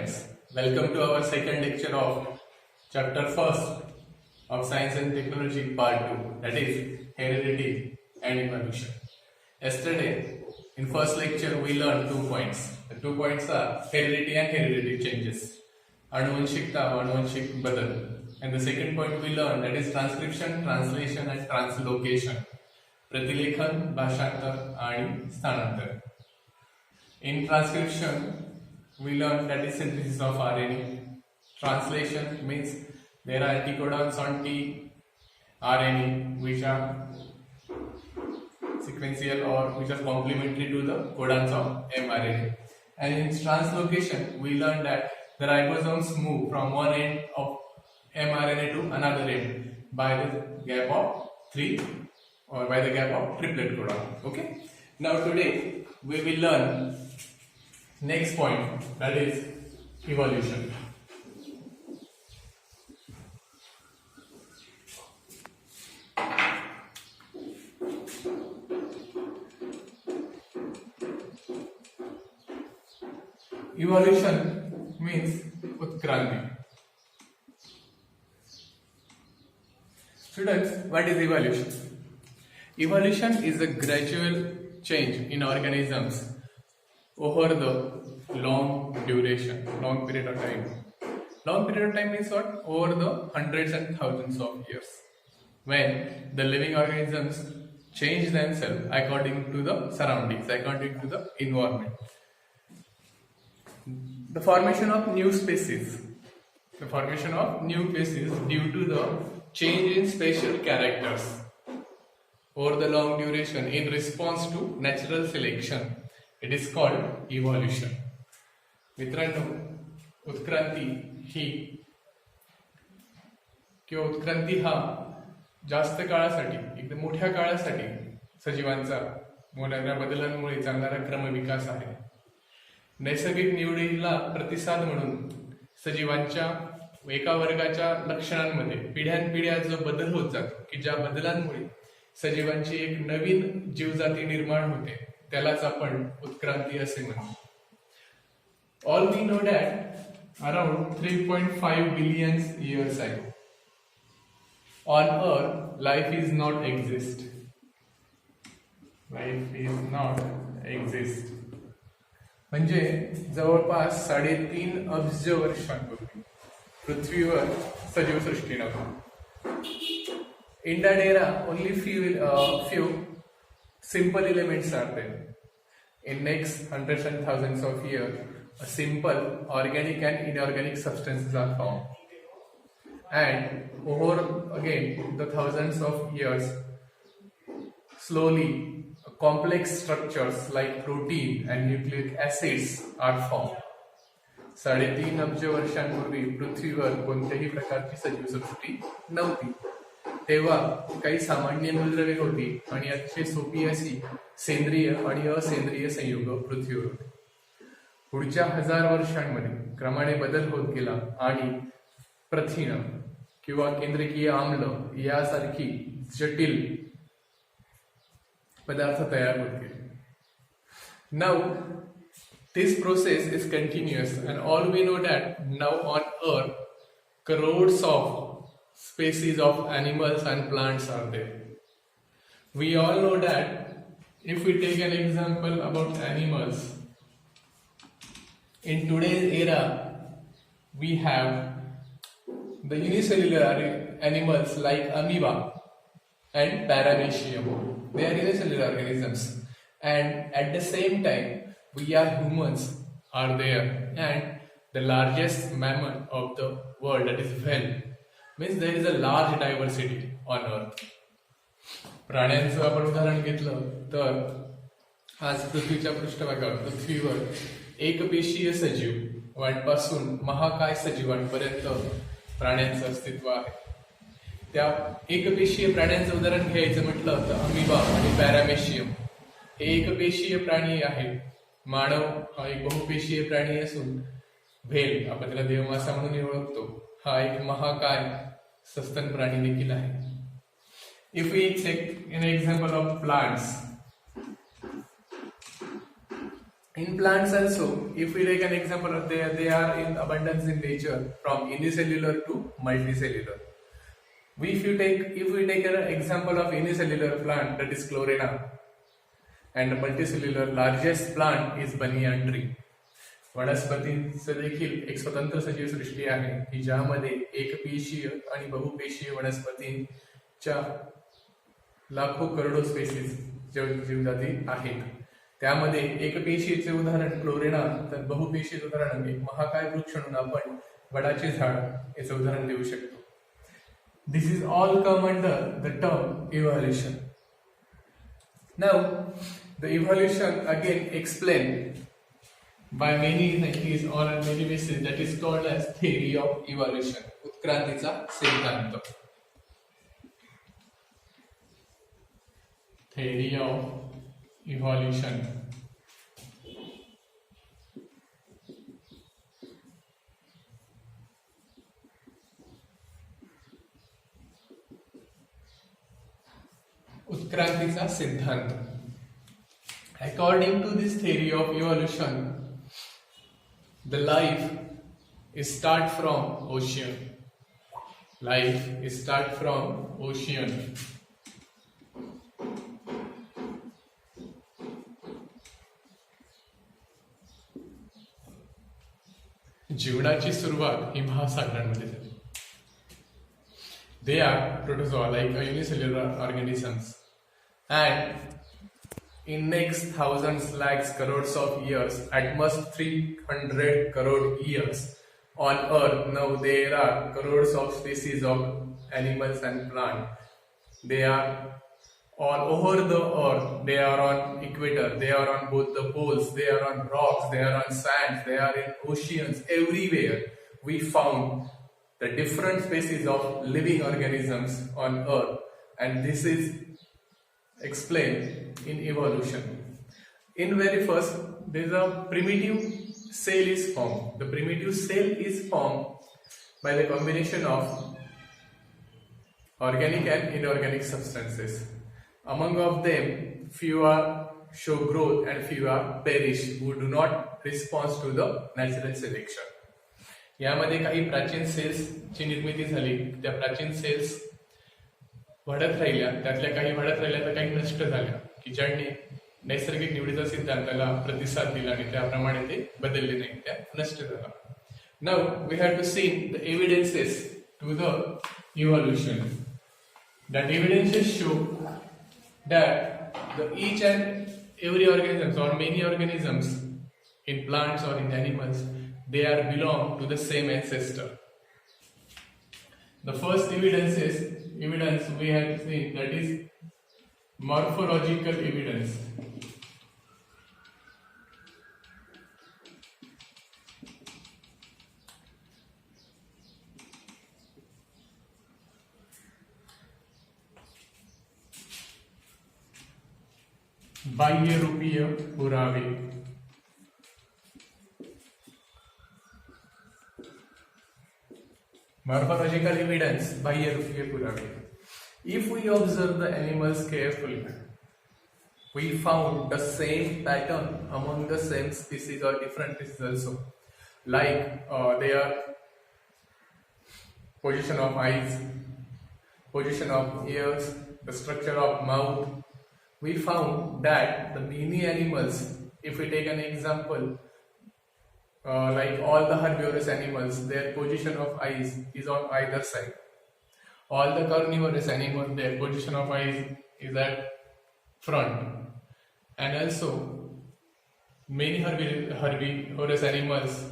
friends, welcome to our second lecture of chapter first of Science and Technology part 2, that is heredity and evolution. Yesterday in first lecture we learned 2 points. The 2 points are heredity and hereditary changes, आनुवंशिकता आनुवंशिक बदल, and the second point we learned, that is transcription, translation and translocation, प्रतिलेखन, भाषांतर आणि स्थानांतर. In transcription we learned that is synthesis of RNA. Translation means there are anticodons on tRNA which are sequential or which are complementary to the codons of mRNA. And in translocation we learned that the ribosomes move from one end of mRNA to another end by the gap of 3 or by the gap of triplet codon. Okay. Now today we will learn next point, that is evolution. Evolution means Utkranti. Students, what is evolution? Evolution is a gradual change in organisms over the long period of time. Long period of time means what? Over the hundreds and thousands of years, when the living organisms change themselves according to the surroundings, according to the environment. The formation of new species. The formation of new species due to the change in spatial characters over the long duration in response to natural selection. It is called evolution. मित्रांनो, उत्क्रांती ही किंवा उत्क्रांती हा जास्त काळासाठी, एकदम मोठ्या काळासाठी सजीवांचा होणाऱ्या बदलांमुळे चालणारा क्रमविकास आहे. नैसर्गिक निवडीला प्रतिसाद म्हणून सजीवांच्या एका वर्गाच्या लक्षणांमध्ये पिढ्यानपिढ्या जो बदल होत जातो, की ज्या बदलांमुळे सजीवांची एक नवीन जीवजाती निर्माण होते, त्यालाच आपण उत्क्रांती असे म्हणतो. All we know that around 3.5 billion years ago on Earth life is not exist. Life is not exist. म्हणजे जवळपास 3.5 अब्ज वर्षांपूर्वी पृथ्वीवर सजीव सृष्टी नव्हती. In that era only few simple elements are there. In next hundreds and thousands of years, a simple organic and inorganic substances are found. And over again the thousands of years, slowly complex structures like protein and nucleic acids are formed. 3.5 अब्ज वर्षांपूर्वी पृथ्वीवर कोणत्याही प्रकारची सजीव सृष्टी नव्हती. तेव्हा काही सामान्य मूलद्रव्ये होती आणि अतिशय सोपी अशी सेंद्रिय आणि असेंद्रिय संयुग पृथ्वीवर होते. पुढच्या 1000 वर्षांमध्ये क्रमाने बदल होत गेला आणि प्रथिन किंवा केंद्रकीय आम्ल यासारखी जटिल पदार्थ तयार होत गेले. Now this process is continuous and all we know that now on Earth crores of species of animals and plants are there. We all know that if we take an example about animals, in today's era we have the unicellular animals like amoeba and paramecium. They are unicellular organisms, and at the same time we are humans are there, and the largest mammal of the world, that is whale, means there is a large diversity on Earth. प्राण्यांचं आपण उदाहरण घेतलं तर आज पृथ्वीच्या पृष्ठभागावर पृथ्वीवर एकपेशीय सजीव वांपासून महाकाय सजीवांपर्यंत प्राण्यांचं अस्तित्व आहे. त्या एकपेशीय प्राण्यांचं उदाहरण घ्यायचं म्हटलं तर अमिबा आणि पॅरामेशियम हे एकपेशीय प्राणी आहेत. मानव हा एक बहुपेशीय प्राणी असून व्हेल, आपण त्याला देवमासा म्हणून ओळखतो, हा एक महाकाय सस्तन प्राणी देखील आहे. If we take an example of plants, In plants also, if we take an example of they are in abundance in nature from unicellular to multicellular. If we take an example of unicellular plant, that is Chlorella, and multicellular largest plant is banyan tree. वनस्पतींचं देखील एक स्वतंत्र सजीव सृष्टी आहे की ज्यामध्ये एकपेशीय आणि बहुपेशीय वनस्पतींच्या लाखो करोडो स्पेसीज जीवजाती आहेत. त्यामध्ये एकपेशीयचे उदाहरण क्लोरेला, तर बहुपेशीय उदाहरण एक महाकाय वृक्ष म्हणून आपण वडाचे झाड याचं उदाहरण देऊ शकतो. This is all come under the term evolution. Now the evolution again explain by many scientists or on many bases, that is called as theory of evolution. उत्क्रांतीचा सिद्धांत. Theory of evolution. उत्क्रांतीचा सिद्धांत. According to this theory of evolution, the life is start from ocean. Life is start from ocean. जीवनाची सुरुवात ही महासागरांमध्ये झाली. They are protozoa, like unicellular organisms, and in next thousands, lakhs, crores of years, at most 300 crore years on Earth, now there are crores of species of animals and plants. They are all over the Earth. They are on equator. They are on both the poles. They are on rocks. They are on sands. They are in oceans. Everywhere we found the different species of living organisms on Earth, and this is explained in evolution. In very first, there is a primitive cell is formed. The primitive cell is formed by the combination of organic and inorganic substances. Among of them, few are show growth and few are perish, who do not respond to the natural selection. यामध्ये काही प्राचीन सेल्सची निर्मिती झाली. त्या प्राचीन sales वाढत राहिल्या, त्यातल्या काही वाढत राहिल्या तर काही नष्ट झाल्या, की ज्यांनी नैसर्गिक निवडीचा सिद्धांताला प्रतिसाद दिला आणि त्याप्रमाणे ते बदलले नाही, त्या नष्ट झाला. Now we have to see the evidences to the evolution. That evidences show that the each and every organisms or many organisms in plants or in animals, they are belong to the same ancestor. The first evidence we have seen, that is morphological evidence. बाह्यरूपीय पुरावे. Morphological evidence, बाह्यरूपीय पुरावे. If we observe the animals carefully, we found the same pattern among the same species or different species also. Like their position of eyes, position of ears, the structure of mouth. We found that the many animals, if we take an example, like all the herbivorous animals, their position of eyes is on either side. All the carnivorous animals, their position of eyes is at front. And also, many herbivorous animals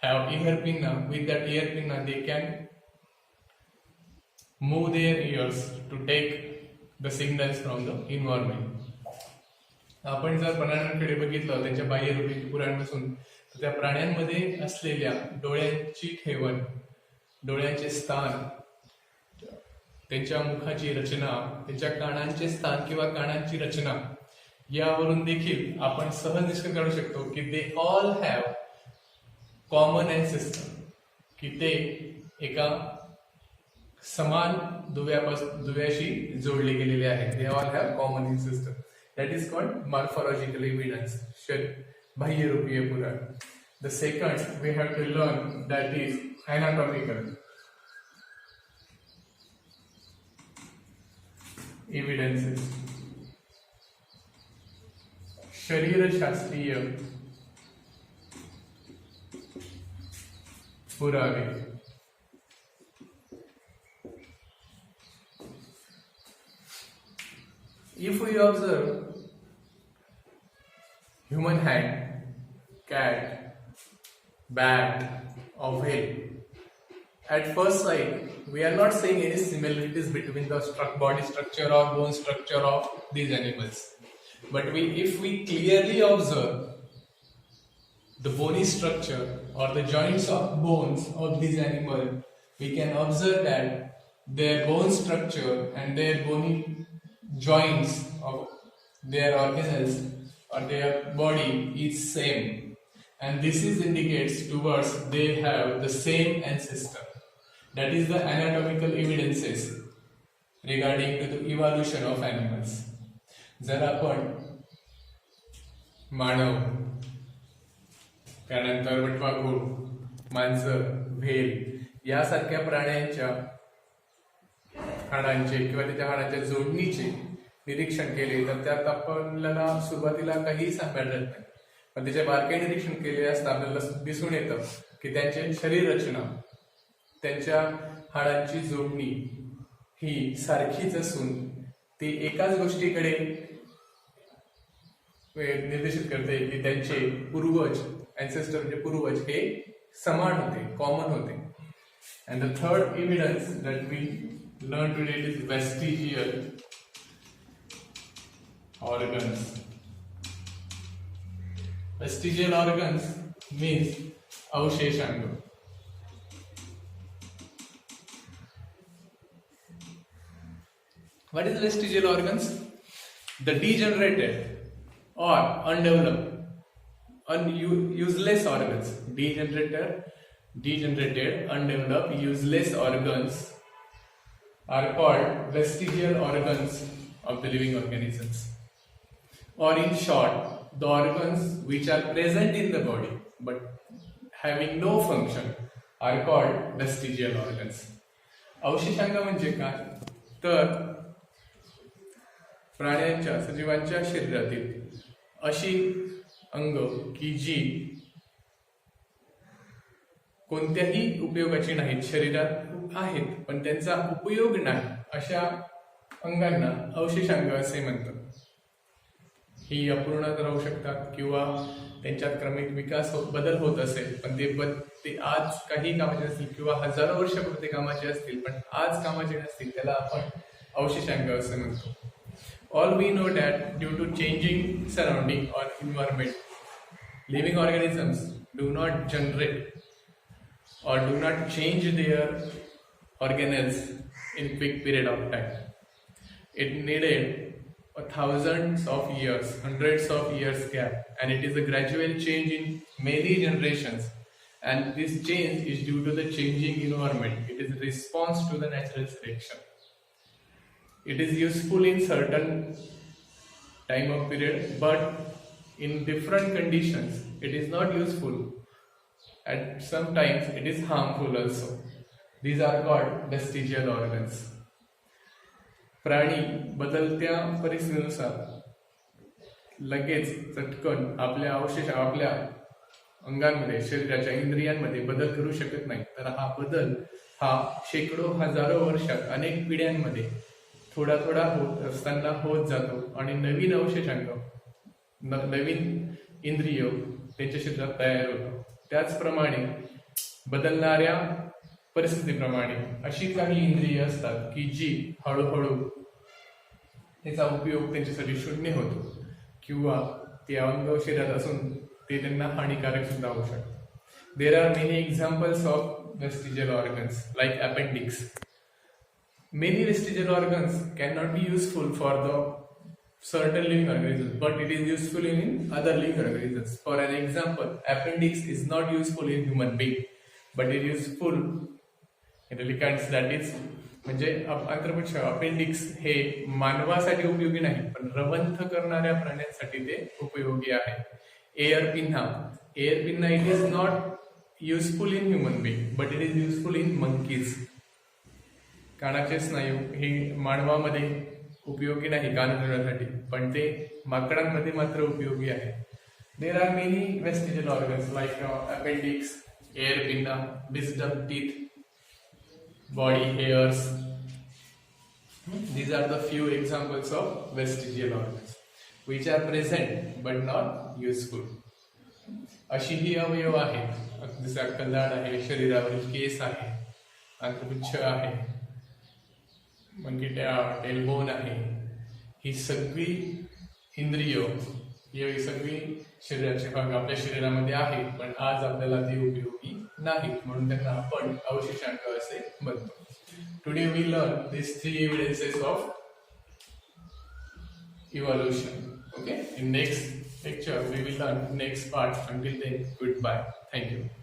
have ear pinna. With that ear pinna, they can move their ears to take the signals from the environment. आपण जर प्राण्यांकडे बघितलं त्यांच्या बाह्यरूपी पुरांपासून, तर त्या प्राण्यांमध्ये असलेल्या डोळ्यांची ठेवण, डोळ्यांचे स्थान, त्यांच्या मुखाची रचना, त्यांच्या कानांचे स्थान किंवा कानांची रचना, यावरून देखील आपण सहज निष्कर्ष काढू शकतो की they all have common ancestor, की ते एका समान दुव्याशी जोडले गेलेले आहेत. They all have common ancestor. That is called morphological evidence. बाह्यरूपीय पुरावे. The second we have to learn that is anatomical evidences. शरीरशास्त्रीय पुरावे. If we observe human hand, cat, bat, or whale, at first sight we are not seeing any similarities between the body structure or bone structure of these animals. But if we clearly observe the bony structure or the joints of bones of these animals, we can observe that their bone structure and their bony joints of their organelles or their body is same, and this is indicates towards they have the same ancestor. That is the anatomical evidences regarding to the evolution of animals. जर आपण मानव, त्यानंतर वटवाघूळ, मांजर, whale यासारख्या प्राण्यांच्या हाडांचे किंवा त्याच्या हाडांच्या जोडणीचे निरीक्षण केले तर त्यात आपल्याला सुरुवातीला काही सांगायला येत नाही, पण त्याचे बारकाई निरीक्षण केले असता आपल्याला दिसून येतं की त्यांची शरीर रचना, त्यांच्या हाडांची जोडणी ही सारखीच असून ती एकाच गोष्टीकडे निर्देशित करते की त्यांचे पूर्वज, अँसेस्टर म्हणजे पूर्वज हे समान होते, कॉमन होते. And the third evidence that we learn today is vestigial organs. Vestigial organs means avsheshanga. What is vestigial organs? The degenerated or undeveloped, useless organs. Degenerated, undeveloped, useless organs are called vestigial organs of the living organisms. Or in short, the organs which are present in the body but having no function are called vestigial organs. अवशेषांग म्हणजे काय तर प्राण्यांच्या, सजीवांच्या शरीरातील अशी अंग की जी कोणत्याही उपयोगाची नाहीत, शरीरात आहेत पण त्यांचा उपयोग नाही, अशा अंगांना अवशेषांग असे म्हणतात. ही अपूर्ण राहू शकतात किंवा त्यांच्यात क्रमिक विकास बदल होत असेल पण ते आज काही कामाचे असतील किंवा हजारो वर्षापूर्वी कामाचे असतील पण आज कामाचे नसतील, त्याला आपण अवशेषांग असे म्हणतो. All we know that due to changing surrounding और environment, living organisms do not generate or do not change their organelles in quick period of time. It needed thousands of years, hundreds of years gap, and it is a gradual change in many generations, and this change is due to the changing environment. It is a response to the natural selection. It is useful in certain time of period, but in different conditions it is not useful. At sometimes it is harmful also. These are called vestigial organs. प्राणी बदलत्या परिस्थितीनुसार लगेच चटकन आपल्या अंगांमध्ये, शरीराच्या इंद्रियांमध्ये बदल करू शकत नाही. तर हा बदल हा शेकडो हजारो वर्षात अनेक पिढ्यांमध्ये थोडा थोडा होत असताना होत जातो आणि नवीन अवशेषांग, नवीन इंद्रिय त्यांच्या शरीरात तयार होतात. त्याचप्रमाणे बदलणाऱ्या परिस्थितीप्रमाणे अशी काही इंद्रिय असतात की जी हळूहळू त्याचा उपयोग त्यांच्यासाठी शून्य होतो किंवा ते अंग शरीरात असून ते त्यांना हानिकारक सुद्धा होऊ शकतं. There are many examples of vestigial organs like appendix. Many vestigial organs can not be useful for the certain living organisms, but it is useful in other living organisms. For an example, appendix is not useful in human being, but it is useful in relicants, that is म्हणजे आंत्रपुच्छ appendix हे मानवासाठी उपयोगी नाही पण रवंथ करणाऱ्या प्राण्यांसाठी ते उपयोगी आहे. Ear pinna. Ear pinna it is not useful in human being but it is useful in monkeys. कानाचे स्नायू हे मानवामध्ये उपयोगी नाही कान फिरवण्यासाठी, पण ते माकडांमध्ये मात्र उपयोगी आहे. There are many vestigial organs like appendix, ear pinna, wisdom teeth, body hairs. These are the few examples of vestigial organs which are present but not useful. अशी ही अवयव आहेत, जसे अक्कलदाढ आहे, शरीरावरील केस आहे, अंतपुच्छ आहे, टेलबोन आहे. ही सगळी इंद्रिय, ही सगळी शरीराचे भाग आपल्या शरीरामध्ये आहेत, पण आज आपल्याला ते उपयोगी नाहीत, म्हणून त्यांना आपण अवशेषांक असे म्हणतो. Today we learn these 3 evidences of evolution. Okay. In next lecture we will learn next part. Until then, goodbye. Thank you.